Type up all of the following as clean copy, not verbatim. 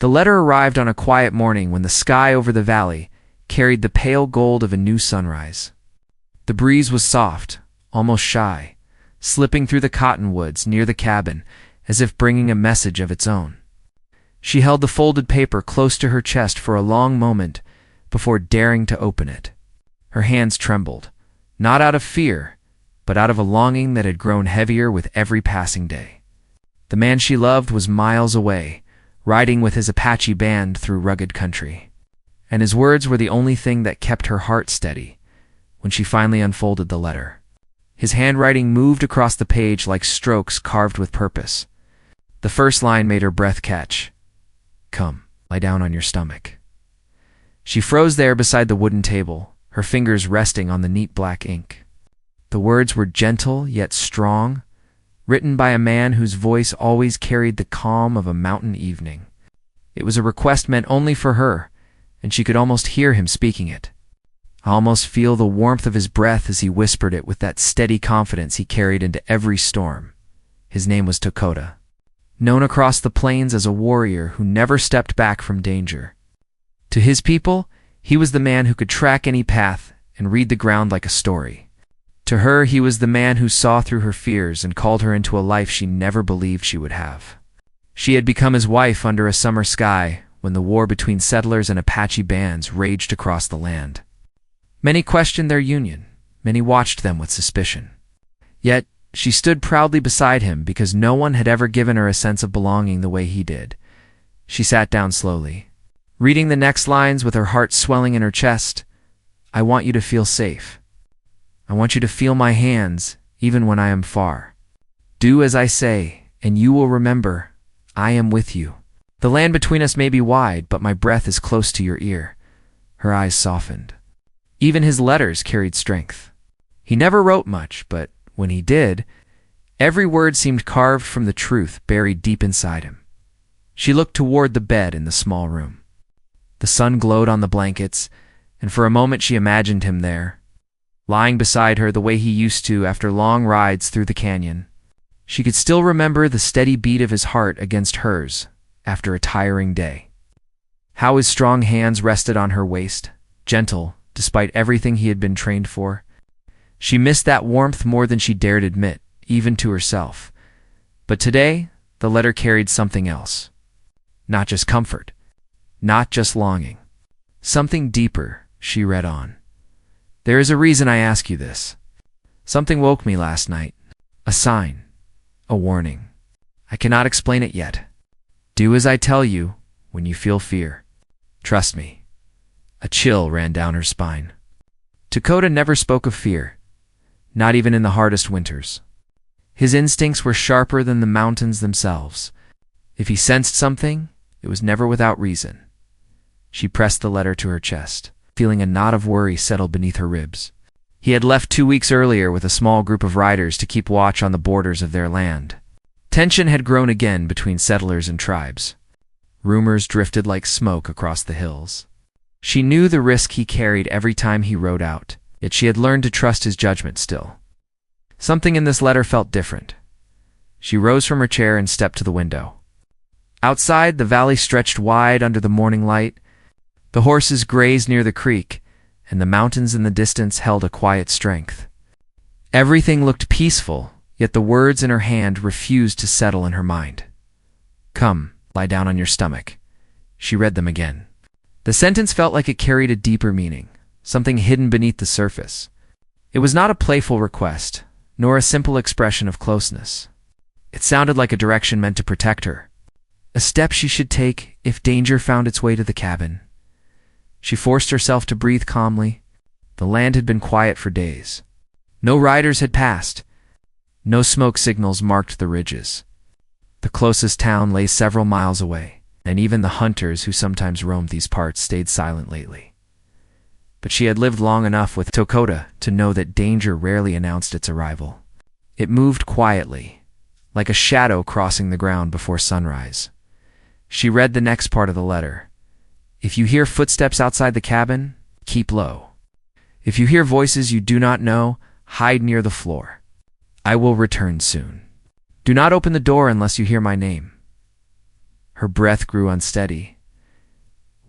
The letter arrived on a quiet morning when the sky over the valley carried the pale gold of a new sunrise. The breeze was soft, almost shy, slipping through the cottonwoods near the cabin as if bringing a message of its own. She held the folded paper close to her chest for a long moment before daring to open it. Her hands trembled, not out of fear, but out of a longing that had grown heavier with every passing day. The man she loved was miles away, riding with his Apache band through rugged country, and his words were the only thing that kept her heart steady when she finally unfolded the letter. His handwriting moved across the page like strokes carved with purpose. The first line made her breath catch. "Come, lie down on your stomach." She froze there beside the wooden table, her fingers resting on the neat black ink. The words were gentle yet strong, written by a man whose voice always carried the calm of a mountain evening. It was a request meant only for her, and she could almost hear him speaking it. Almost feel the warmth of his breath as he whispered it with that steady confidence he carried into every storm. His name was Dakota, known across the plains as a warrior who never stepped back from danger. To his people, he was the man who could track any path and read the ground like a story. To her, he was the man who saw through her fears and called her into a life she never believed she would have. She had become his wife under a summer sky when the war between settlers and Apache bands raged across the land. Many questioned their union, many watched them with suspicion. Yet, she stood proudly beside him because no one had ever given her a sense of belonging the way he did. She sat down slowly, reading the next lines with her heart swelling in her chest. "I want you to feel safe. I want you to feel my hands, even when I am far. Do as I say, and you will remember, I am with you. The land between us may be wide, but my breath is close to your ear." Her eyes softened. Even his letters carried strength. He never wrote much, but when he did, every word seemed carved from the truth buried deep inside him. She looked toward the bed in the small room. The sun glowed on the blankets, and for a moment she imagined him there, lying beside her the way he used to after long rides through the canyon. She could still remember the steady beat of his heart against hers after a tiring day. How his strong hands rested on her waist, gentle despite everything he had been trained for. She missed that warmth more than she dared admit, even to herself. But today, the letter carried something else. Not just comfort, not just longing. Something deeper, she read on. "There is a reason I ask you this. Something woke me last night. A sign. A warning. I cannot explain it yet. Do as I tell you when you feel fear. Trust me." A chill ran down her spine. Dakota never spoke of fear, not even in the hardest winters. His instincts were sharper than the mountains themselves. If he sensed something, it was never without reason. She pressed the letter to her chest, feeling a knot of worry settle beneath her ribs. He had left 2 weeks earlier with a small group of riders to keep watch on the borders of their land. Tension had grown again between settlers and tribes. Rumors drifted like smoke across the hills. She knew the risk he carried every time he rode out, yet she had learned to trust his judgment still. Something in this letter felt different. She rose from her chair and stepped to the window. Outside, the valley stretched wide under the morning light. The horses grazed near the creek, and the mountains in the distance held a quiet strength. Everything looked peaceful, yet the words in her hand refused to settle in her mind. "Come, lie down on your stomach." She read them again. The sentence felt like it carried a deeper meaning, something hidden beneath the surface. It was not a playful request, nor a simple expression of closeness. It sounded like a direction meant to protect her, a step she should take if danger found its way to the cabin. She forced herself to breathe calmly. The land had been quiet for days. No riders had passed. No smoke signals marked the ridges. The closest town lay several miles away, and even the hunters who sometimes roamed these parts stayed silent lately. But she had lived long enough with Dakota to know that danger rarely announced its arrival. It moved quietly, like a shadow crossing the ground before sunrise. She read the next part of the letter. "If you hear footsteps outside the cabin, keep low. If you hear voices you do not know, hide near the floor. I will return soon. Do not open the door unless you hear my name." Her breath grew unsteady,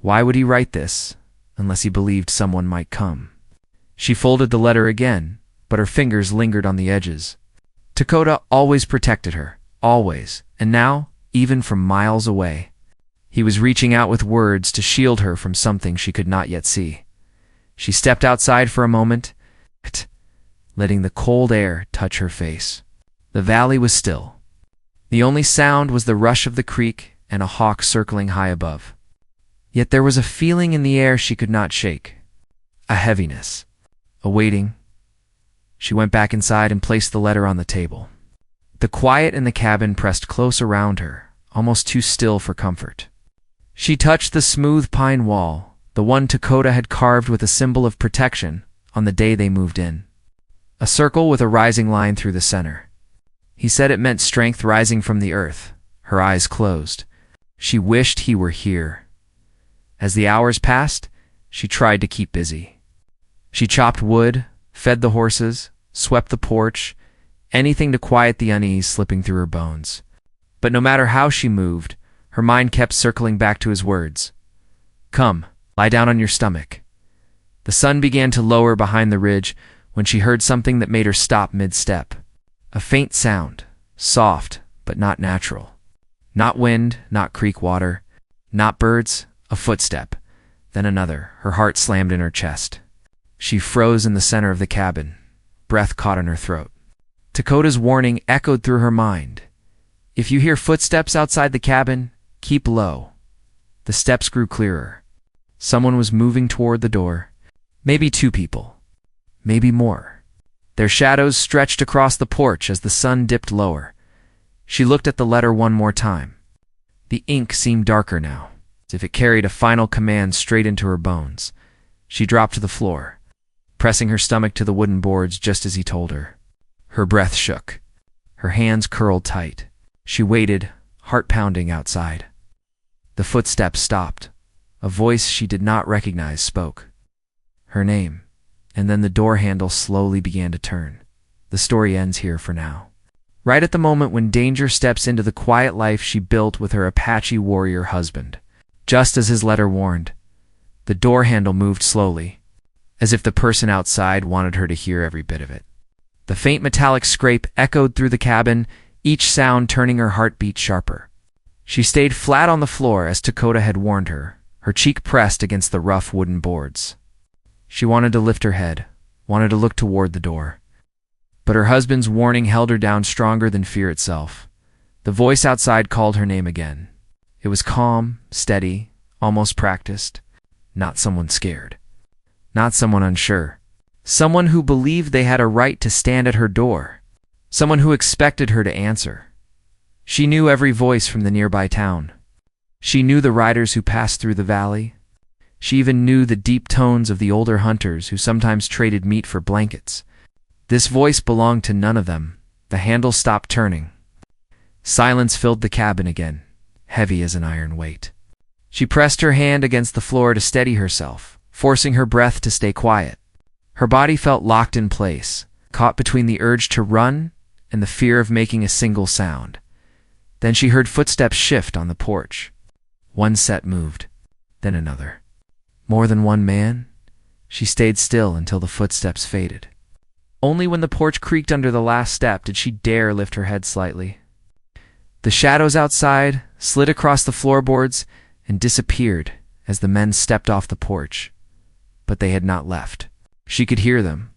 Why would he write this, unless he believed someone might come? She folded the letter again, but her fingers lingered on the edges. Dakota always protected her, always, and now, even from miles away, he was reaching out with words to shield her from something she could not yet see. She stepped outside for a moment, letting the cold air touch her face. The valley was still. The only sound was the rush of the creek and a hawk circling high above. Yet there was a feeling in the air she could not shake. A heaviness. A waiting. She went back inside and placed the letter on the table. The quiet in the cabin pressed close around her, almost too still for comfort. She touched the smooth pine wall, the one Dakota had carved with a symbol of protection on the day they moved in. A circle with a rising line through the center. He said it meant strength rising from the earth. Her eyes closed. She wished he were here. As the hours passed, she tried to keep busy. She chopped wood, fed the horses, swept the porch, anything to quiet the unease slipping through her bones. But no matter how she moved, her mind kept circling back to his words. Come, lie down on your stomach. The sun began to lower behind the ridge when she heard something that made her stop mid-step. A faint sound, soft but not natural. Not wind, not creek water, not birds, a footstep. Then another. Her heart slammed in her chest. She froze in the center of the cabin, breath caught in her throat. Dakota's warning echoed through her mind. If you hear footsteps outside the cabin, keep low. The steps grew clearer. Someone was moving toward the door. Maybe two people. Maybe more. Their shadows stretched across the porch as the sun dipped lower. She looked at the letter one more time. The ink seemed darker now, as if it carried a final command straight into her bones. She dropped to the floor, pressing her stomach to the wooden boards just as he told her. Her breath shook. Her hands curled tight. She waited, heart pounding outside. The footsteps stopped. A voice she did not recognize spoke. Her name, and then the door handle slowly began to turn. The story ends here for now. Right at the moment when danger steps into the quiet life she built with her Apache warrior husband. Just as his letter warned, the door handle moved slowly, as if the person outside wanted her to hear every bit of it. The faint metallic scrape echoed through the cabin, each sound turning her heartbeat sharper. She stayed flat on the floor as Dakota had warned her, her cheek pressed against the rough wooden boards. She wanted to lift her head, wanted to look toward the door. But her husband's warning held her down stronger than fear itself. The voice outside called her name again. It was calm, steady, almost practiced. Not someone scared. Not someone unsure. Someone who believed they had a right to stand at her door. Someone who expected her to answer. She knew every voice from the nearby town. She knew the riders who passed through the valley. She even knew the deep tones of the older hunters who sometimes traded meat for blankets. This voice belonged to none of them. The handle stopped turning. Silence filled the cabin again, heavy as an iron weight. She pressed her hand against the floor to steady herself, forcing her breath to stay quiet. Her body felt locked in place, caught between the urge to run and the fear of making a single sound. Then she heard footsteps shift on the porch. One set moved, then another. More than one man? She stayed still until the footsteps faded. Only when the porch creaked under the last step did she dare lift her head slightly. The shadows outside slid across the floorboards and disappeared as the men stepped off the porch. But they had not left. She could hear them.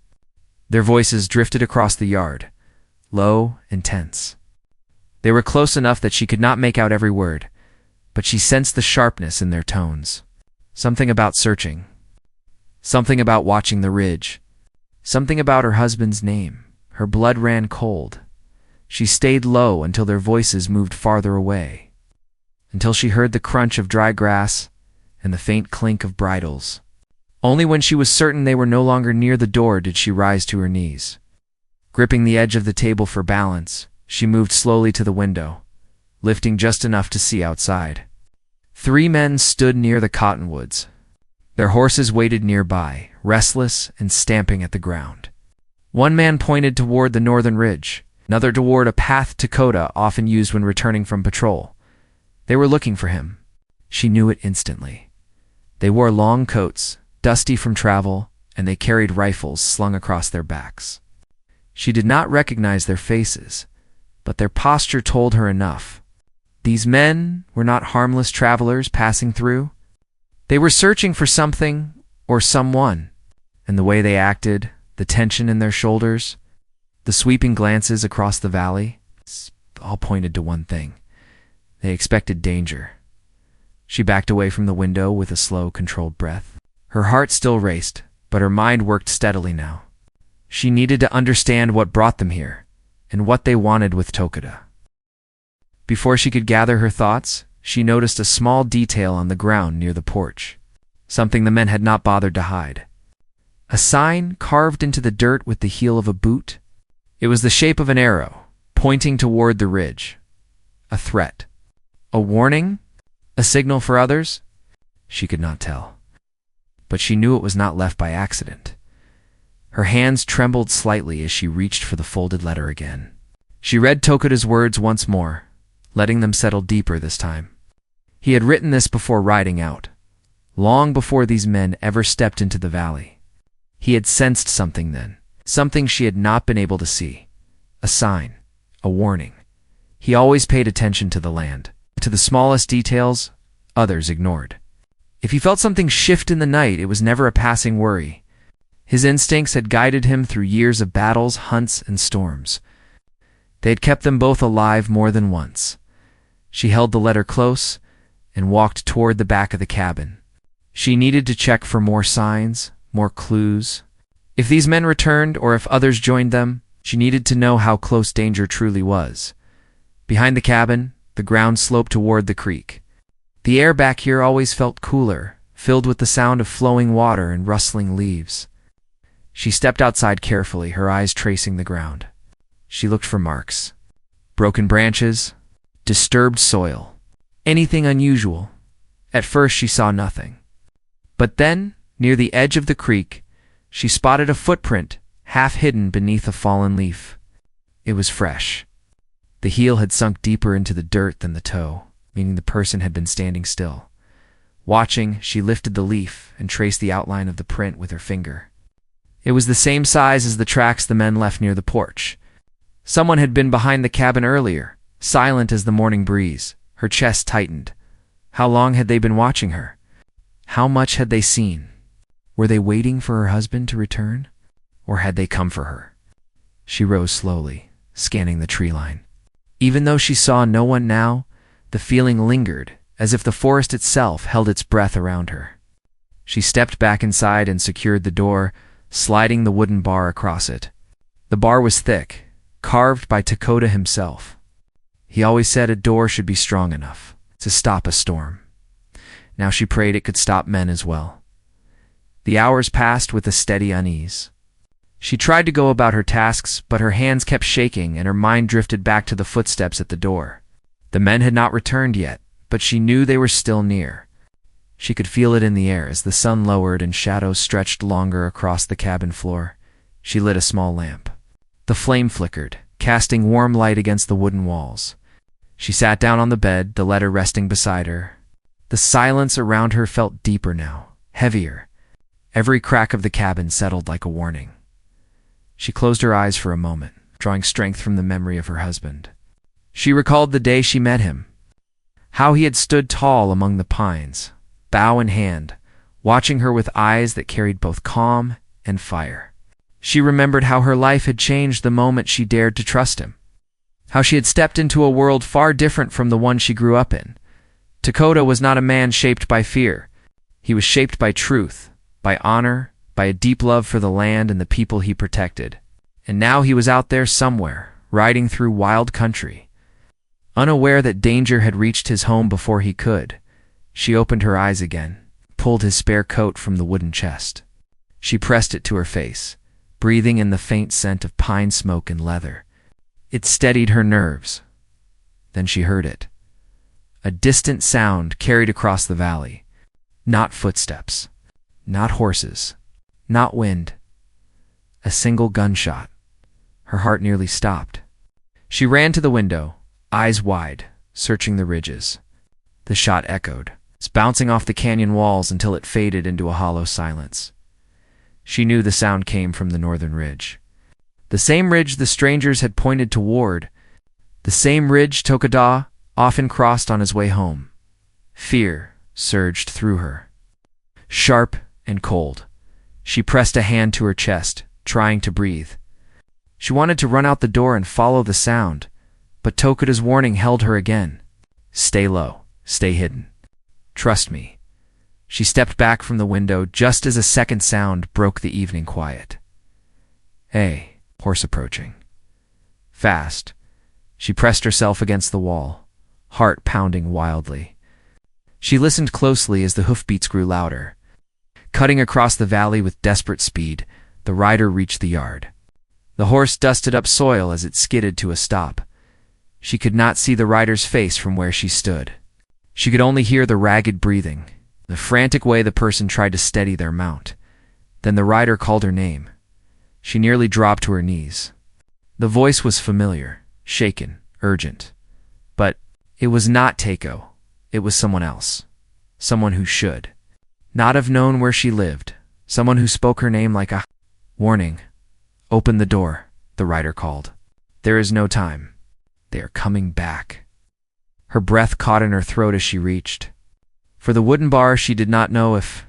Their voices drifted across the yard, low and tense. They were close enough that she could not make out every word, but she sensed the sharpness in their tones. Something about searching. Something about watching the ridge. Something about her husband's name. Her blood ran cold. She stayed low until their voices moved farther away, until she heard the crunch of dry grass and the faint clink of bridles. Only when she was certain they were no longer near the door did she rise to her knees. Gripping the edge of the table for balance, she moved slowly to the window, lifting just enough to see outside. 3 men stood near the cottonwoods. Their horses waited nearby, restless and stamping at the ground. One man pointed toward the northern ridge, another toward a path Dakota often used when returning from patrol. They were looking for him. She knew it instantly. They wore long coats, dusty from travel, and they carried rifles slung across their backs. She did not recognize their faces, but their posture told her enough. These men were not harmless travelers passing through. They were searching for something or someone, and the way they acted, the tension in their shoulders, the sweeping glances across the valley, all pointed to one thing. They expected danger. She backed away from the window with a slow, controlled breath. Her heart still raced, but her mind worked steadily now. She needed to understand what brought them here, and what they wanted with Tokuda. Before she could gather her thoughts, she noticed a small detail on the ground near the porch, something the men had not bothered to hide. A sign carved into the dirt with the heel of a boot. It was the shape of an arrow, pointing toward the ridge. A threat. A warning? A signal for others? She could not tell. But she knew it was not left by accident. Her hands trembled slightly as she reached for the folded letter again. She read Tokuda's words once more, letting them settle deeper this time. He had written this before riding out, long before these men ever stepped into the valley. He had sensed something then, something she had not been able to see. A sign, a warning. He always paid attention to the land, to the smallest details others ignored. If he felt something shift in the night, it was never a passing worry. His instincts had guided him through years of battles, hunts, and storms. They had kept them both alive more than once. She held the letter close and walked toward the back of the cabin. She needed to check for more signs, more clues. If these men returned or if others joined them, she needed to know how close danger truly was. Behind the cabin, the ground sloped toward the creek. The air back here always felt cooler, filled with the sound of flowing water and rustling leaves. She stepped outside carefully, her eyes tracing the ground. She looked for marks. Broken branches, disturbed soil, anything unusual. At first she saw nothing. But then, near the edge of the creek, she spotted a footprint, half hidden beneath a fallen leaf. It was fresh. The heel had sunk deeper into the dirt than the toe, meaning the person had been standing still. Watching, she lifted the leaf and traced the outline of the print with her finger. It was the same size as the tracks the men left near the porch. Someone had been behind the cabin earlier, silent as the morning breeze. Her chest tightened. How long had they been watching her? How much had they seen? Were they waiting for her husband to return? Or had they come for her? She rose slowly, scanning the tree line. Even though she saw no one now, the feeling lingered, as if the forest itself held its breath around her. She stepped back inside and secured the door, sliding the wooden bar across it. The bar was thick, carved by Tokuda himself. He always said a door should be strong enough to stop a storm. Now she prayed it could stop men as well. The hours passed with a steady unease. She tried to go about her tasks, but her hands kept shaking and her mind drifted back to the footsteps at the door. The men had not returned yet, but she knew they were still near. She could feel it in the air as the sun lowered and shadows stretched longer across the cabin floor. She lit a small lamp. The flame flickered, casting warm light against the wooden walls. She sat down on the bed, the letter resting beside her. The silence around her felt deeper now, heavier. Every crack of the cabin settled like a warning. She closed her eyes for a moment, drawing strength from the memory of her husband. She recalled the day she met him, how he had stood tall among the pines, bow in hand, watching her with eyes that carried both calm and fire. She remembered how her life had changed the moment she dared to trust him, how she had stepped into a world far different from the one she grew up in. Tokuda was not a man shaped by fear. He was shaped by truth, by honor, by a deep love for the land and the people he protected. And now he was out there somewhere, riding through wild country. Unaware that danger had reached his home before he could, she opened her eyes again, pulled his spare coat from the wooden chest. She pressed it to her face, breathing in the faint scent of pine smoke and leather. It steadied her nerves. Then she heard it. A distant sound carried across the valley. Not footsteps, not horses, not wind. A single gunshot. Her heart nearly stopped. She ran to the window, eyes wide, searching the ridges. The shot echoed, bouncing off the canyon walls until it faded into a hollow silence. She knew the sound came from the northern ridge. The same ridge the strangers had pointed toward, the same ridge Tokada often crossed on his way home. Fear surged through her. Sharp and cold, she pressed a hand to her chest, trying to breathe. She wanted to run out the door and follow the sound, but Tokada's warning held her again. Stay low, stay hidden. Trust me. She stepped back from the window just as a second sound broke the evening quiet. A horse approaching. Fast. She pressed herself against the wall, heart pounding wildly. She listened closely as the hoofbeats grew louder. Cutting across the valley with desperate speed, the rider reached the yard. The horse dusted up soil as it skidded to a stop. She could not see the rider's face from where she stood. She could only hear the ragged breathing, the frantic way the person tried to steady their mount. Then the rider called her name. She nearly dropped to her knees. The voice was familiar, shaken, urgent. But it was not Takeo. It was someone else. Someone who should not have known where she lived. Someone who spoke her name like a warning. Open the door, the rider called. There is no time. They are coming back. Her breath caught in her throat as she reached. For the wooden bar, she did not know if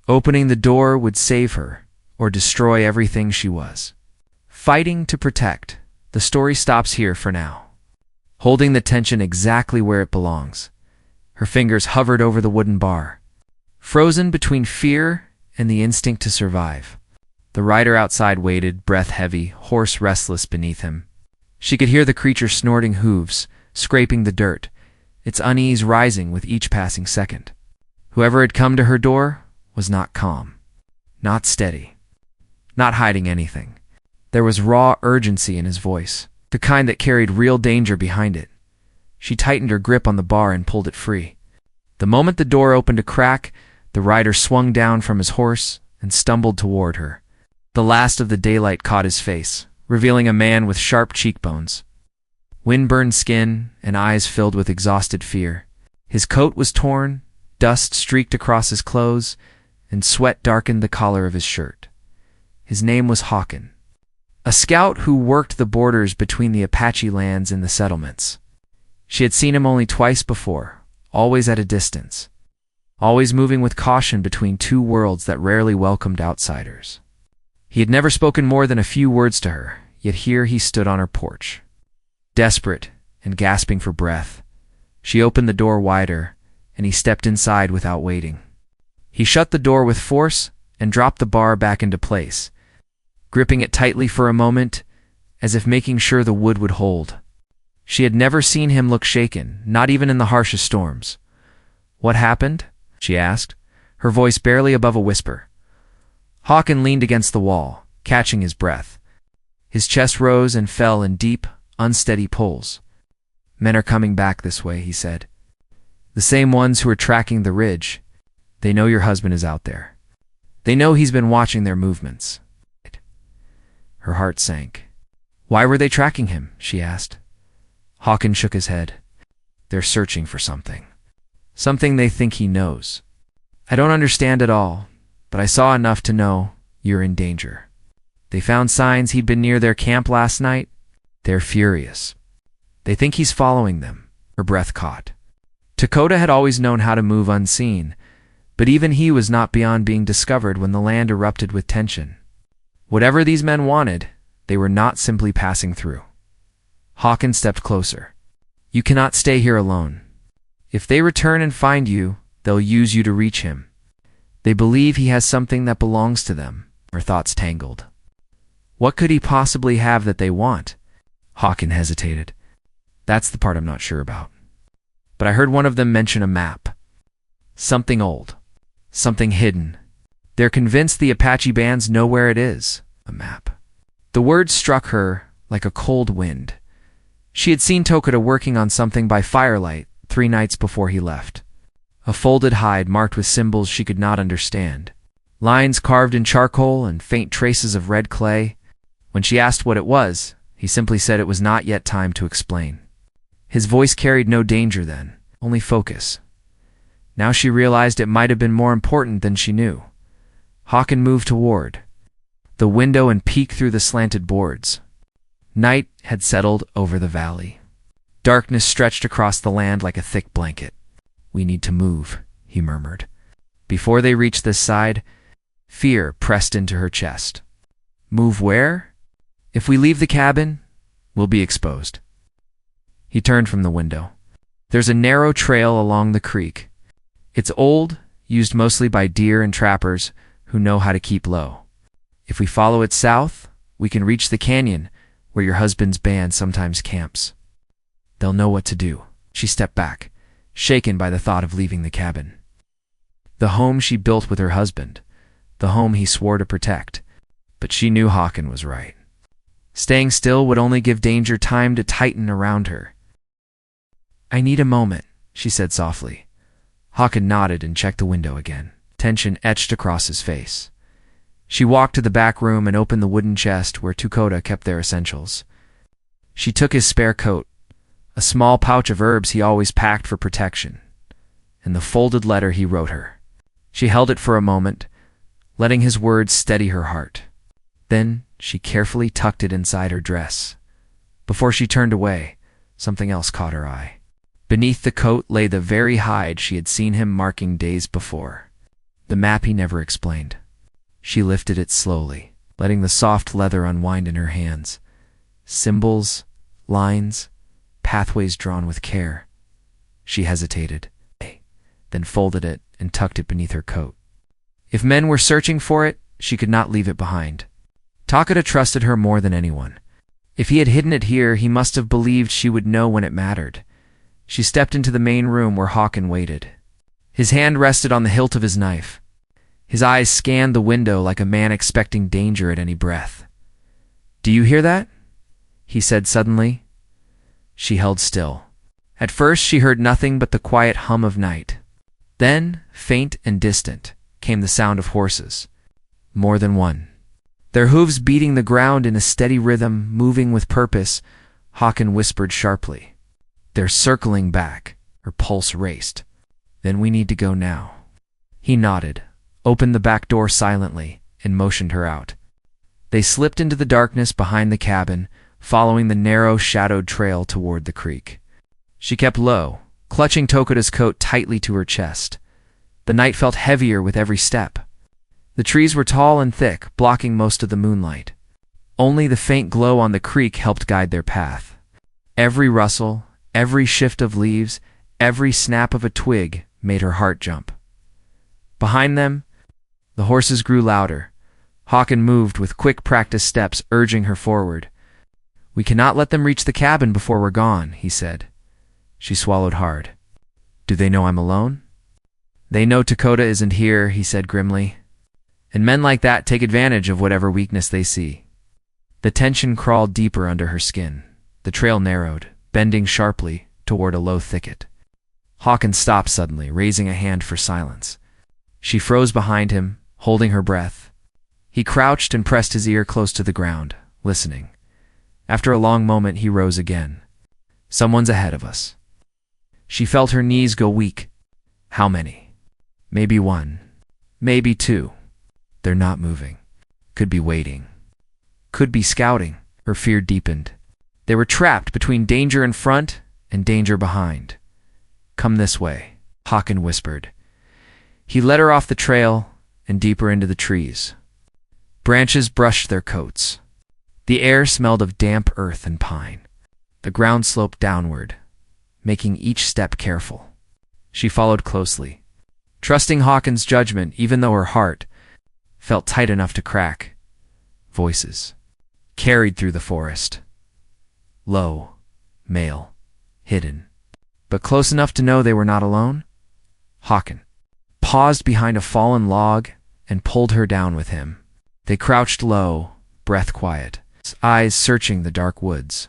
opening the door would save her or destroy everything she was. Fighting to protect. The story stops here for now. Holding the tension exactly where it belongs. Her fingers hovered over the wooden bar, frozen between fear and the instinct to survive. The rider outside waited, breath heavy, horse restless beneath him. She could hear the creature snorting hooves, scraping the dirt, its unease rising with each passing second. Whoever had come to her door was not calm, not steady, not hiding anything. There was raw urgency in his voice, the kind that carried real danger behind it. She tightened her grip on the bar and pulled it free. The moment the door opened a crack, the rider swung down from his horse and stumbled toward her. The last of the daylight caught his face, revealing a man with sharp cheekbones, wind-burned skin, and eyes filled with exhausted fear. His coat was torn, dust streaked across his clothes, and sweat darkened the collar of his shirt. His name was Hawken, a scout who worked the borders between the Apache lands and the settlements. She had seen him only twice before, always at a distance, always moving with caution between two worlds that rarely welcomed outsiders. He had never spoken more than a few words to her, yet here he stood on her porch. Desperate and gasping for breath, she opened the door wider, and he stepped inside without waiting. He shut the door with force and dropped the bar back into place, gripping it tightly for a moment, as if making sure the wood would hold. She had never seen him look shaken, not even in the harshest storms. "What happened?" she asked, her voice barely above a whisper. Hawken leaned against the wall, catching his breath. His chest rose and fell in deep, unsteady pulls. "Men are coming back this way," he said. "The same ones who are tracking the ridge. They know your husband is out there. They know he's been watching their movements." Her heart sank. "Why were they tracking him?" she asked. Hawken shook his head. "They're searching for something. Something they think he knows. I don't understand it all, but I saw enough to know you're in danger. They found signs he'd been near their camp last night. They're furious. They think he's following them." Her breath caught. Tokada had always known how to move unseen, but even he was not beyond being discovered when the land erupted with tension. Whatever these men wanted, they were not simply passing through. Hawken stepped closer. "You cannot stay here alone. If they return and find you, they'll use you to reach him. They believe he has something that belongs to them." Her thoughts tangled. What could he possibly have that they want? Hawken hesitated. "That's the part I'm not sure about. But I heard one of them mention a map. Something old. Something hidden. They're convinced the Apache bands know where it is." A map. The word struck her like a cold wind. She had seen Tokada working on something by firelight 3 nights before he left. A folded hide marked with symbols she could not understand. Lines carved in charcoal and faint traces of red clay. When she asked what it was, he simply said it was not yet time to explain. His voice carried no danger then, only focus. Now she realized it might have been more important than she knew. Hakan moved toward the window and peeked through the slanted boards. Night had settled over the valley. Darkness stretched across the land like a thick blanket. "We need to move," he murmured. Before they reached this side, fear pressed into her chest. "Move where? If we leave the cabin, we'll be exposed." He turned from the window. "There's a narrow trail along the creek. It's old, used mostly by deer and trappers who know how to keep low. If we follow it south, we can reach the canyon where your husband's band sometimes camps. They'll know what to do." She stepped back, shaken by the thought of leaving the cabin. The home she built with her husband, the home he swore to protect. But she knew Hakan was right. Staying still would only give danger time to tighten around her. "I need a moment," she said softly. Hakan nodded and checked the window again. Tension etched across his face. She walked to the back room and opened the wooden chest where Tukota kept their essentials. She took his spare coat, a small pouch of herbs he always packed for protection, and the folded letter he wrote her. She held it for a moment, letting his words steady her heart. Then she carefully tucked it inside her dress. Before she turned away, something else caught her eye. Beneath the coat lay the very hide she had seen him marking days before. The map he never explained. She lifted it slowly, letting the soft leather unwind in her hands. Symbols, lines, pathways drawn with care. She hesitated, then folded it and tucked it beneath her coat. If men were searching for it, she could not leave it behind. Takeda trusted her more than anyone. If he had hidden it here, he must have believed she would know when it mattered. She stepped into the main room where Hakan waited. His hand rested on the hilt of his knife. His eyes scanned the window like a man expecting danger at any breath. "Do you hear that?" he said suddenly. She held still. At first she heard nothing but the quiet hum of night. Then, faint and distant, came the sound of horses. More than one. Their hooves beating the ground in a steady rhythm, moving with purpose. Hakan whispered sharply. "They're circling back." Her pulse raced. "Then we need to go now." He nodded, opened the back door silently, and motioned her out. They slipped into the darkness behind the cabin, following the narrow, shadowed trail toward the creek. She kept low, clutching Tokoda's coat tightly to her chest. The night felt heavier with every step. The trees were tall and thick, blocking most of the moonlight. Only the faint glow on the creek helped guide their path. Every rustle, every shift of leaves, every snap of a twig made her heart jump. Behind them, the horses grew louder. Hakan moved with quick practiced steps, urging her forward. "We cannot let them reach the cabin before we're gone," he said. She swallowed hard. "Do they know I'm alone?" "They know Tokoda isn't here," he said grimly. "And men like that take advantage of whatever weakness they see." The tension crawled deeper under her skin. The trail narrowed, bending sharply toward a low thicket. Hakan stopped suddenly, raising a hand for silence. She froze behind him, holding her breath. He crouched and pressed his ear close to the ground, listening. After a long moment, he rose again. "Someone's ahead of us." She felt her knees go weak. How many? Maybe one. Maybe two. They're not moving. Could be waiting. Could be scouting. Her fear deepened. They were trapped between danger in front and danger behind. "Come this way," Hakan whispered. He led her off the trail and deeper into the trees. Branches brushed their coats. The air smelled of damp earth and pine. The ground sloped downward, making each step careful. She followed closely, trusting Hakan's judgment even though her heart felt tight enough to crack. Voices carried through the forest. Low, male, hidden, but close enough to know they were not alone. Hakan paused behind a fallen log and pulled her down with him. They crouched low, breath quiet, eyes searching the dark woods.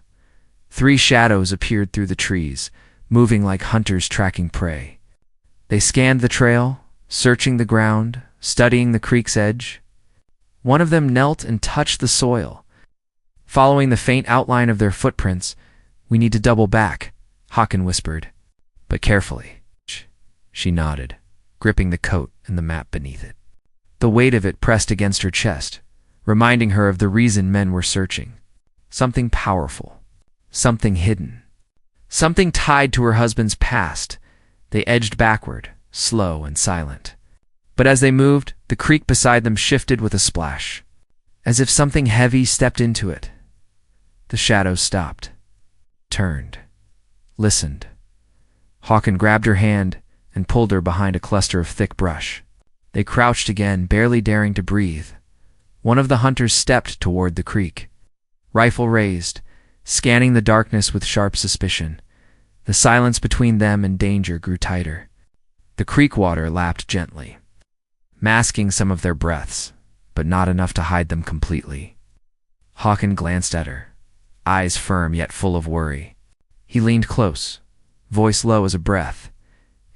3 shadows appeared through the trees, moving like hunters tracking prey. They scanned the trail, searching the ground, studying the creek's edge. One of them knelt and touched the soil. Following the faint outline of their footprints, "We need to double back," Hakan whispered. "But carefully." She nodded. gripping the coat and the map beneath it. The weight of it pressed against her chest, reminding her of the reason men were searching. Something powerful, something hidden, something tied to her husband's past. They edged backward, slow and silent. But as they moved, the creek beside them shifted with a splash, as if something heavy stepped into it. The shadows stopped, turned, listened. Hawken grabbed her hand and pulled her behind a cluster of thick brush. They crouched again, barely daring to breathe. One of the hunters stepped toward the creek, rifle raised, scanning the darkness with sharp suspicion. The silence between them and danger grew tighter. The creek water lapped gently, masking some of their breaths, but not enough to hide them completely. Hawken glanced at her, eyes firm yet full of worry. He leaned close, voice low as a breath.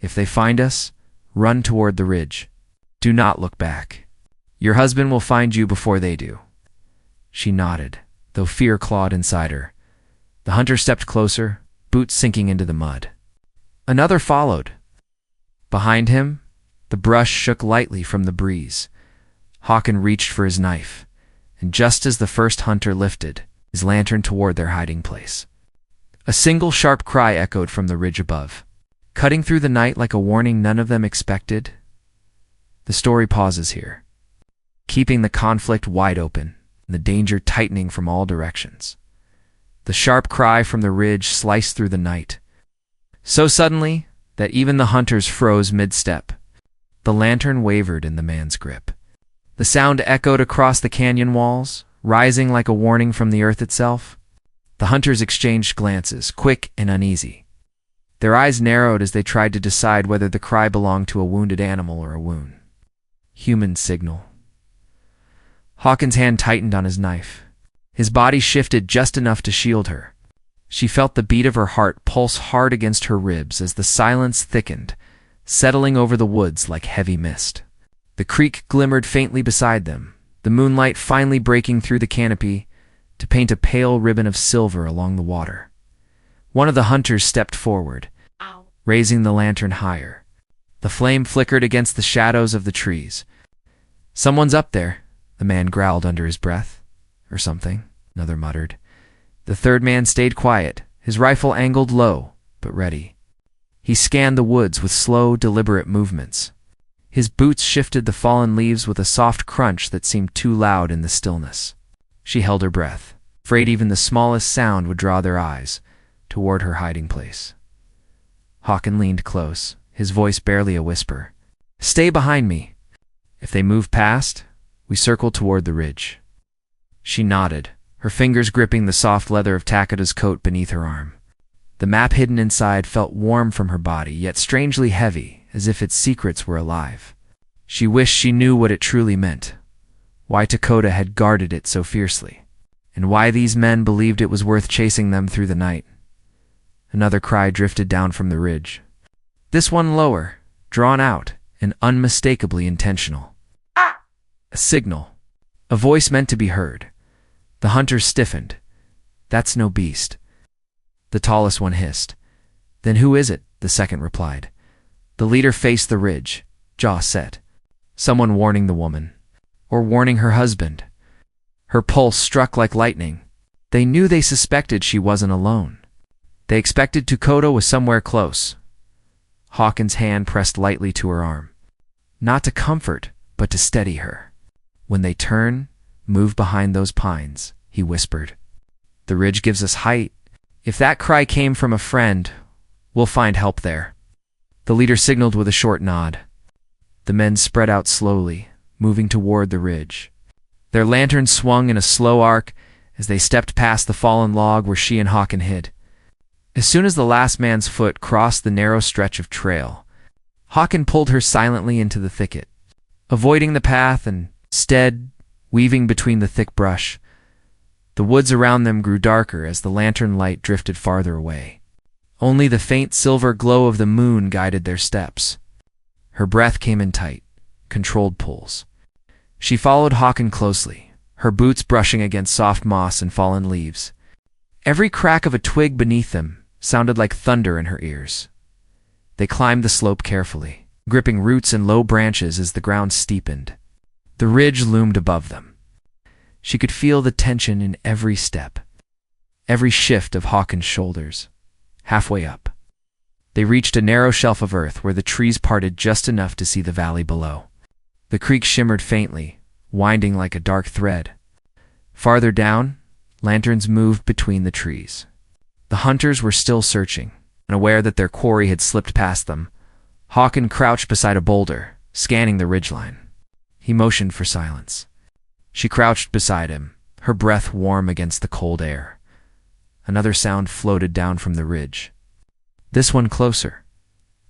"If they find us, run toward the ridge. Do not look back. Your husband will find you before they do." She nodded, though fear clawed inside her. The hunter stepped closer, boots sinking into the mud. Another followed. Behind him, the brush shook lightly from the breeze. Hawken reached for his knife, and just as the first hunter lifted his lantern toward their hiding place, a single sharp cry echoed from the ridge above, cutting through the night like a warning none of them expected. The story pauses here, keeping the conflict wide open and the danger tightening from all directions. The sharp cry from the ridge sliced through the night, so suddenly that even the hunters froze mid-step. The lantern wavered in the man's grip. The sound echoed across the canyon walls, rising like a warning from the earth itself. The hunters exchanged glances, quick and uneasy. Their eyes narrowed as they tried to decide whether the cry belonged to a wounded animal or a wound. Human signal. Hawken's hand tightened on his knife. His body shifted just enough to shield her. She felt the beat of her heart pulse hard against her ribs as the silence thickened, settling over the woods like heavy mist. The creek glimmered faintly beside them, the moonlight finally breaking through the canopy to paint a pale ribbon of silver along the water. One of the hunters stepped forward, raising the lantern higher. The flame flickered against the shadows of the trees. "Someone's up there," the man growled under his breath. "Or something," another muttered. The third man stayed quiet, his rifle angled low, but ready. He scanned the woods with slow, deliberate movements. His boots shifted the fallen leaves with a soft crunch that seemed too loud in the stillness. She held her breath, afraid even the smallest sound would draw their eyes toward her hiding place. Hawken leaned close, his voice barely a whisper. "Stay behind me. If they move past, we circle toward the ridge." She nodded, her fingers gripping the soft leather of Takeda's coat beneath her arm. The map hidden inside felt warm from her body, yet strangely heavy, as if its secrets were alive. She wished she knew what it truly meant, why Takeda had guarded it so fiercely, and why these men believed it was worth chasing them through the night. Another cry drifted down from the ridge. This one lower, drawn out, and unmistakably intentional. A signal, a voice meant to be heard. The hunters stiffened. "That's no beast." The tallest one hissed. "Then who is it?" the second replied. The leader faced the ridge, jaw set. Someone warning the woman, or warning her husband. Her pulse struck like lightning. They suspected she wasn't alone. They expected Takeda was somewhere close. Hawken's hand pressed lightly to her arm, not to comfort, but to steady her. "When they turn, move behind those pines," he whispered. "The ridge gives us height. If that cry came from a friend, we'll find help there." The leader signaled with a short nod. The men spread out slowly, moving toward the ridge. Their lanterns swung in a slow arc as they stepped past the fallen log where she and Hawken hid. As soon as the last man's foot crossed the narrow stretch of trail, Hawken pulled her silently into the thicket, avoiding the path and, instead, weaving between the thick brush. The woods around them grew darker as the lantern light drifted farther away. Only the faint silver glow of the moon guided their steps. Her breath came in tight, controlled pulls. She followed Hawken closely, her boots brushing against soft moss and fallen leaves. Every crack of a twig beneath them sounded like thunder in her ears. They climbed the slope carefully, gripping roots and low branches as the ground steepened. The ridge loomed above them. She could feel the tension in every step, every shift of Hawken's shoulders. Halfway up, they reached a narrow shelf of earth where the trees parted just enough to see the valley below. The creek shimmered faintly, winding like a dark thread. Farther down, lanterns moved between the trees. The hunters were still searching, unaware that their quarry had slipped past them. Hawken crouched beside a boulder, scanning the ridgeline. He motioned for silence. She crouched beside him, her breath warm against the cold air. Another sound floated down from the ridge. This one closer,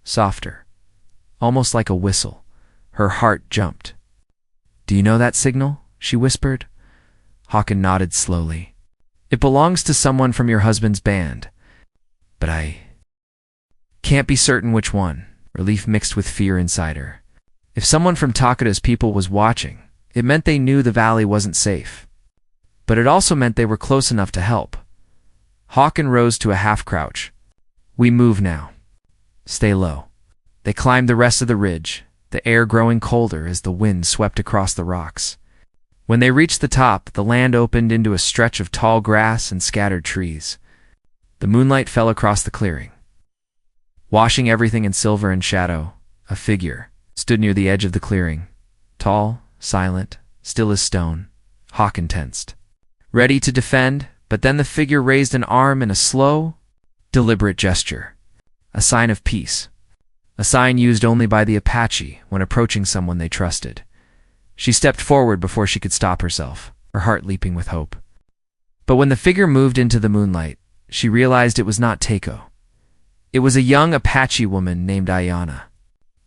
softer, almost like a whistle. Her heart jumped. "Do you know that signal?" she whispered. Hawken nodded slowly. "It belongs to someone from your husband's band. But I can't be certain which one." Relief mixed with fear inside her. If someone from Takada's people was watching, it meant they knew the valley wasn't safe. But it also meant they were close enough to help. Hawken rose to a half-crouch. "We move now. Stay low." They climbed the rest of the ridge, the air growing colder as the wind swept across the rocks. When they reached the top, the land opened into a stretch of tall grass and scattered trees. The moonlight fell across the clearing. Washing everything in silver and shadow, a figure stood near the edge of the clearing. Tall, silent, still as stone. Hawken tensed, ready to defend, but then the figure raised an arm in a slow, deliberate gesture. A sign of peace. A sign used only by the Apache when approaching someone they trusted. She stepped forward before she could stop herself, her heart leaping with hope. But when the figure moved into the moonlight, she realized it was not Takeo. It was a young Apache woman named Ayana,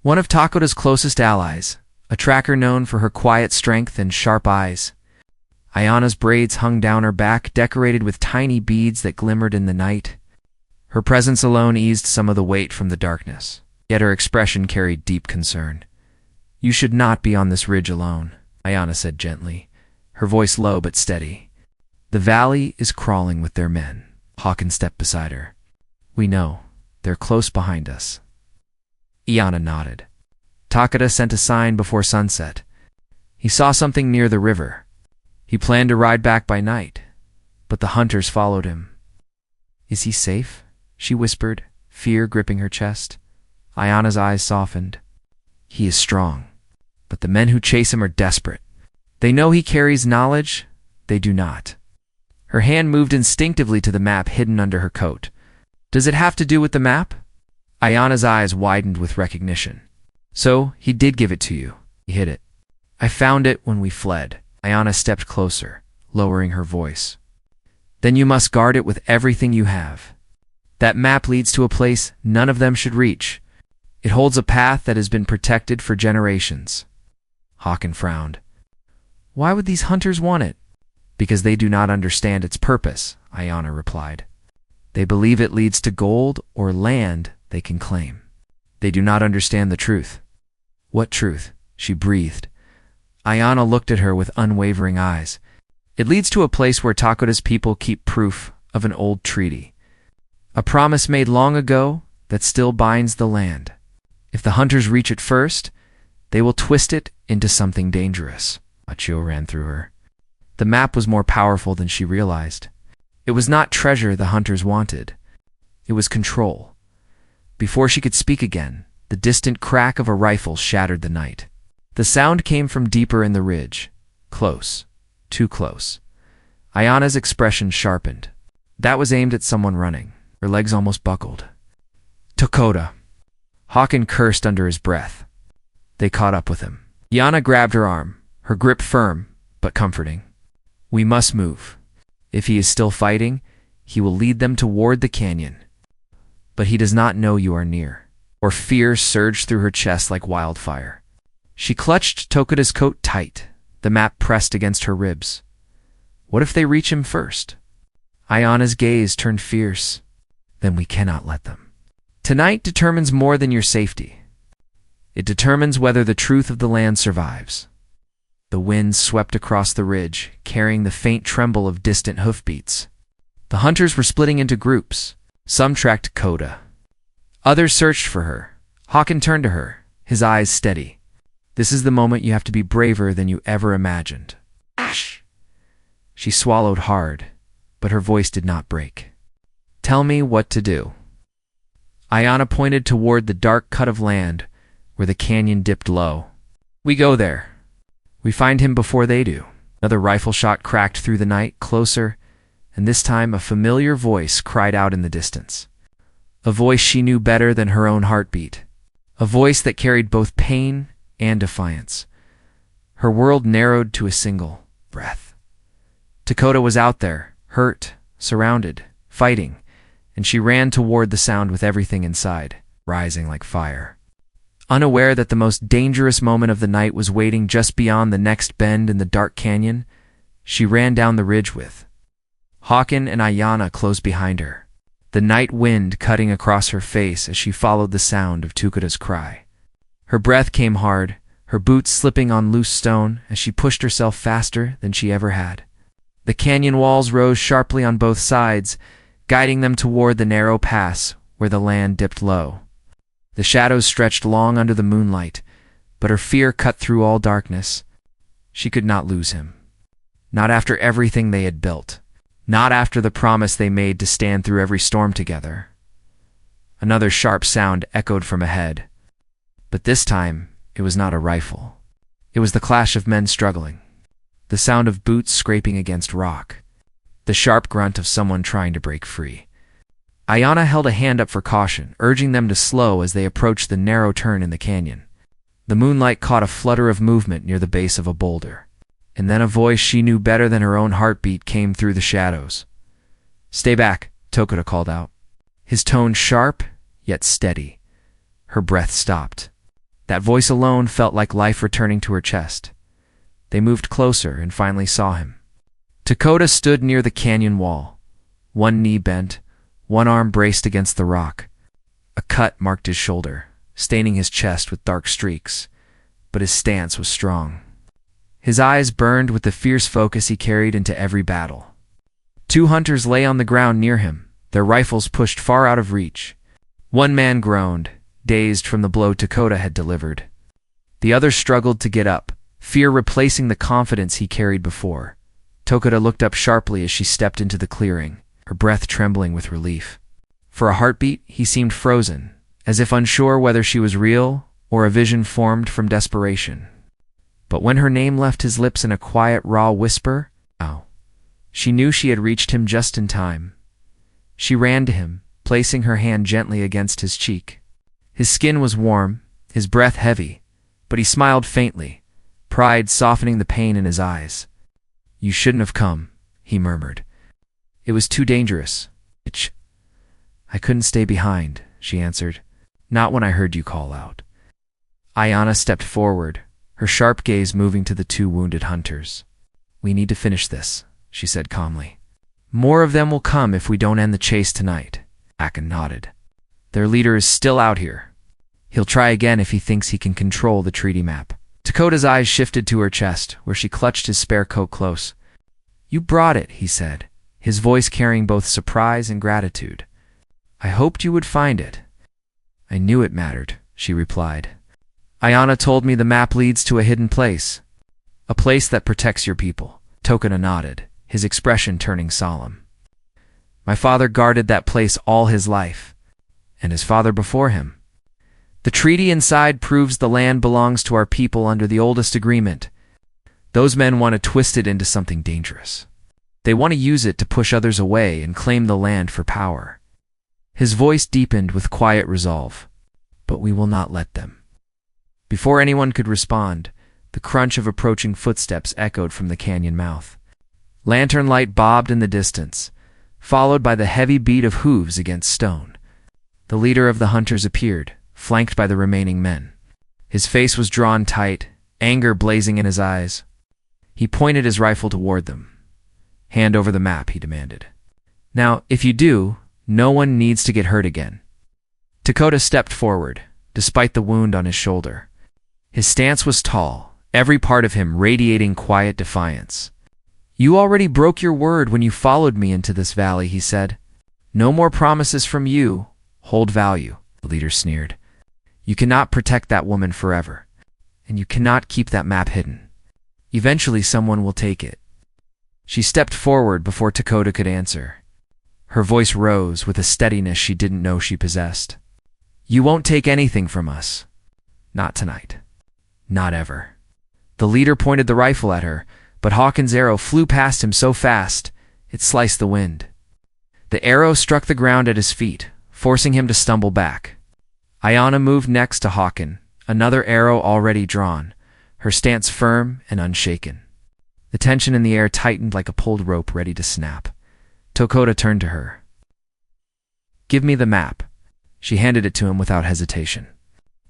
one of Takada's closest allies, a tracker known for her quiet strength and sharp eyes. Ayana's braids hung down her back, decorated with tiny beads that glimmered in the night. Her presence alone eased some of the weight from the darkness, yet her expression carried deep concern. "You should not be on this ridge alone," Ayana said gently, her voice low but steady. "The valley is crawling with their men." Hawken stepped beside her. "We know. They're close behind us." Ayana nodded. Takada sent a sign before sunset. He saw something near the river. He planned to ride back by night, but the hunters followed him. "Is he safe?" she whispered, fear gripping her chest. Ayana's eyes softened. "He is strong, but the men who chase him are desperate. They know he carries knowledge, they do not." Her hand moved instinctively to the map hidden under her coat. "Does it have to do with the map?" Ayana's eyes widened with recognition. "So, he did give it to you. He hid it." "I found it when we fled." Ayana stepped closer, lowering her voice. "Then you must guard it with everything you have. That map leads to a place none of them should reach. It holds a path that has been protected for generations." Hawken frowned. "Why would these hunters want it?" "Because they do not understand its purpose," Ayana replied. "They believe it leads to gold or land they can claim. They do not understand the truth." "What truth?" she breathed. Ayana looked at her with unwavering eyes. "It leads to a place where Takada's people keep proof of an old treaty. A promise made long ago that still binds the land. If the hunters reach it first, they will twist it into something dangerous." A chill ran through her. The map was more powerful than she realized. It was not treasure the hunters wanted. It was control. Before she could speak again, the distant crack of a rifle shattered the night. The sound came from deeper in the ridge. Close. Too close. Ayana's expression sharpened. That was aimed at someone running. Her legs almost buckled. "Takada!" Hawken cursed under his breath. They caught up with him. Ayana grabbed her arm, her grip firm, but comforting. "We must move. If he is still fighting, he will lead them toward the canyon. But he does not know you are near." Or fear surged through her chest like wildfire. She clutched Takada's coat tight, the map pressed against her ribs. What if they reach him first? Ayana's gaze turned fierce. Then we cannot let them. Tonight determines more than your safety. It determines whether the truth of the land survives. The wind swept across the ridge, carrying the faint tremble of distant hoofbeats. The hunters were splitting into groups. Some tracked Coda. Others searched for her. Hawken turned to her, his eyes steady. "This is the moment you have to be braver than you ever imagined." Ash! She swallowed hard, but her voice did not break. "Tell me what to do." Ayanna pointed toward the dark cut of land where the canyon dipped low. "We go there. We find him before they do." Another rifle shot cracked through the night, closer, and this time a familiar voice cried out in the distance. A voice she knew better than her own heartbeat. A voice that carried both pain and defiance. Her world narrowed to a single breath. Dakota was out there, hurt, surrounded, fighting, and she ran toward the sound with everything inside, rising like fire. Unaware that the most dangerous moment of the night was waiting just beyond the next bend in the dark canyon, she ran down the ridge with Hawken and Ayanna close behind her, the night wind cutting across her face as she followed the sound of Tukota's cry. Her breath came hard, her boots slipping on loose stone as she pushed herself faster than she ever had. The canyon walls rose sharply on both sides, guiding them toward the narrow pass where the land dipped low. The shadows stretched long under the moonlight, but her fear cut through all darkness. She could not lose him. Not after everything they had built. Not after the promise they made to stand through every storm together. Another sharp sound echoed from ahead. But this time, it was not a rifle. It was the clash of men struggling. The sound of boots scraping against rock. The sharp grunt of someone trying to break free. Ayanna held a hand up for caution, urging them to slow as they approached the narrow turn in the canyon. The moonlight caught a flutter of movement near the base of a boulder. And then a voice she knew better than her own heartbeat came through the shadows. "Stay back," Tokota called out. His tone sharp, yet steady. Her breath stopped. That voice alone felt like life returning to her chest. They moved closer and finally saw him. Tokota stood near the canyon wall, one knee bent, one arm braced against the rock. A cut marked his shoulder, staining his chest with dark streaks, but his stance was strong. His eyes burned with the fierce focus he carried into every battle. Two hunters lay on the ground near him, their rifles pushed far out of reach. One man groaned, dazed from the blow Tokota had delivered. The other struggled to get up, fear replacing the confidence he carried before. Tokota looked up sharply as she stepped into the clearing, her breath trembling with relief. For a heartbeat, he seemed frozen, as if unsure whether she was real or a vision formed from desperation. But when her name left his lips in a quiet, raw whisper, "Oh," she knew she had reached him just in time. She ran to him, placing her hand gently against his cheek. His skin was warm, his breath heavy, but he smiled faintly, pride softening the pain in his eyes. "You shouldn't have come," he murmured. "It was too dangerous." "I couldn't stay behind," she answered. "Not when I heard you call out." Ayanna stepped forward, her sharp gaze moving to the two wounded hunters. "We need to finish this," she said calmly. "More of them will come if we don't end the chase tonight." Akin nodded. "Their leader is still out here. He'll try again if he thinks he can control the treaty map." Dakota's eyes shifted to her chest, where she clutched his spare coat close. "You brought it," he said, his voice carrying both surprise and gratitude. "I hoped you would find it." "I knew it mattered," she replied. "Ayanna told me the map leads to a hidden place. A place that protects your people." Tokota nodded, his expression turning solemn. "My father guarded that place all his life, and his father before him. The treaty inside proves the land belongs to our people under the oldest agreement. Those men want to twist it into something dangerous. They want to use it to push others away and claim the land for power." His voice deepened with quiet resolve. "But we will not let them." Before anyone could respond, the crunch of approaching footsteps echoed from the canyon mouth. Lantern light bobbed in the distance, followed by the heavy beat of hooves against stone. The leader of the hunters appeared, flanked by the remaining men. His face was drawn tight, anger blazing in his eyes. He pointed his rifle toward them. "Hand over the map," he demanded. "Now, if you do, no one needs to get hurt again." Dakota stepped forward, despite the wound on his shoulder. His stance was tall, every part of him radiating quiet defiance. "You already broke your word when you followed me into this valley," he said. "No more promises from you hold value," the leader sneered. You cannot protect that woman forever, and you cannot keep that map hidden. Eventually someone will take it. She stepped forward before Dakota could answer. Her voice rose with a steadiness she didn't know she possessed. You won't take anything from us. Not tonight. Not ever. The leader pointed the rifle at her, but Hawkins' arrow flew past him so fast, it sliced the wind. The arrow struck the ground at his feet, forcing him to stumble back. Ayanna moved next to Hawkins, another arrow already drawn, her stance firm and unshaken. The tension in the air tightened like a pulled rope ready to snap. Dakota turned to her. Give me the map. She handed it to him without hesitation.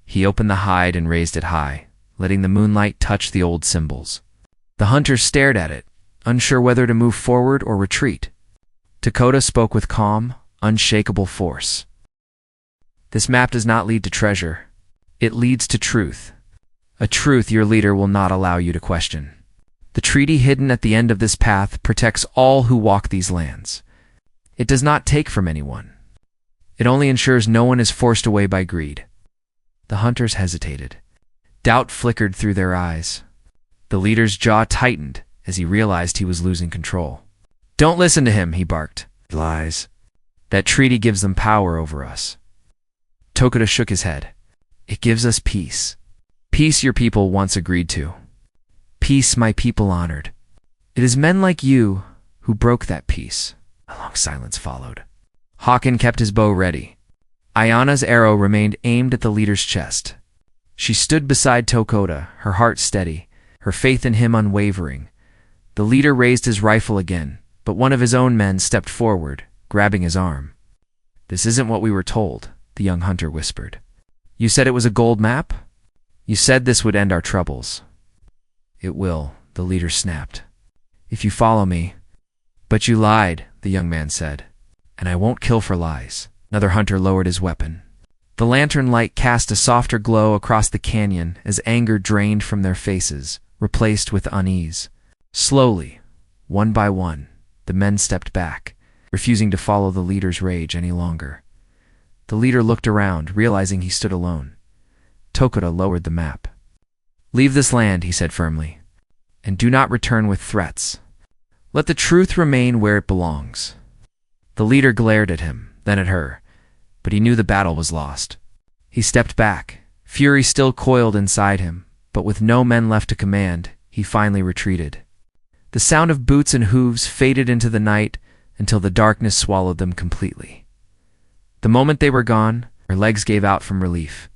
He opened the hide and raised it high, letting the moonlight touch the old symbols. The hunters stared at it, unsure whether to move forward or retreat. Dakota spoke with calm, unshakable force. This map does not lead to treasure. It leads to truth. A truth your leader will not allow you to question. The treaty hidden at the end of this path protects all who walk these lands. It does not take from anyone. It only ensures no one is forced away by greed. The hunters hesitated. Doubt flickered through their eyes. The leader's jaw tightened as he realized he was losing control. Don't listen to him, he barked. Lies. That treaty gives them power over us. Dakota shook his head. It gives us peace. Peace your people once agreed to. Peace my people honored. It is men like you who broke that peace. A long silence followed. Hawkins kept his bow ready. Ayanna's arrow remained aimed at the leader's chest. She stood beside Dakota, her heart steady, her faith in him unwavering. The leader raised his rifle again, but one of his own men stepped forward, grabbing his arm. This isn't what we were told, the young hunter whispered. You said it was a gold map? You said this would end our troubles. It will, the leader snapped. If you follow me. But you lied, the young man said. And I won't kill for lies. Another hunter lowered his weapon. The lantern light cast a softer glow across the canyon as anger drained from their faces, replaced with unease. Slowly, one by one, the men stepped back, refusing to follow the leader's rage any longer. The leader looked around, realizing he stood alone. Dakota lowered the map. Leave this land, he said firmly, and do not return with threats. Let the truth remain where it belongs. The leader glared at him, then at her, but he knew the battle was lost. He stepped back, fury still coiled inside him, but with no men left to command, he finally retreated. The sound of boots and hooves faded into the night until the darkness swallowed them completely. The moment they were gone, her legs gave out from relief.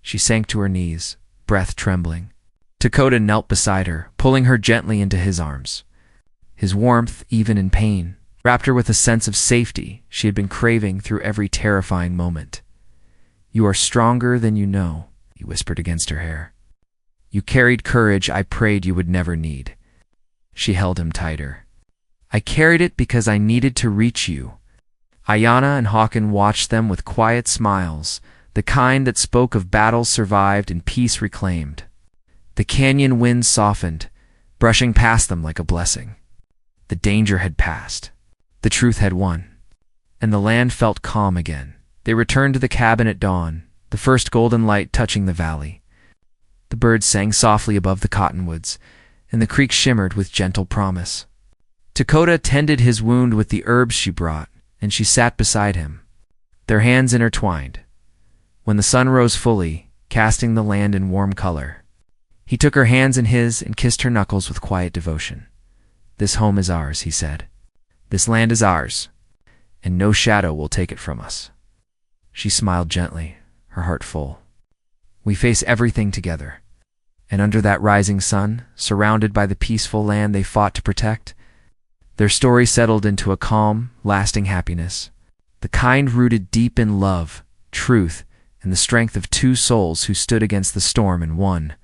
She sank to her knees, breath trembling. Dakota knelt beside her, pulling her gently into his arms. His warmth, even in pain, wrapped her with a sense of safety she had been craving through every terrifying moment. You are stronger than you know, he whispered against her hair. You carried courage I prayed you would never need. She held him tighter. I carried it because I needed to reach you. Ayanna and Hawkins watched them with quiet smiles, the kind that spoke of battles survived and peace reclaimed. The canyon wind softened, brushing past them like a blessing. The danger had passed. The truth had won. And the land felt calm again. They returned to the cabin at dawn, the first golden light touching the valley. The birds sang softly above the cottonwoods, and the creek shimmered with gentle promise. Dakota tended his wound with the herbs she brought, and she sat beside him, their hands intertwined. When the sun rose fully, casting the land in warm color, he took her hands in his and kissed her knuckles with quiet devotion. This home is ours, he said. This land is ours, and no shadow will take it from us. She smiled gently, her heart full. We face everything together, and under that rising sun, surrounded by the peaceful land they fought to protect, their story settled into a calm, lasting happiness, the kind rooted deep in love, truth, and the strength of two souls who stood against the storm and won.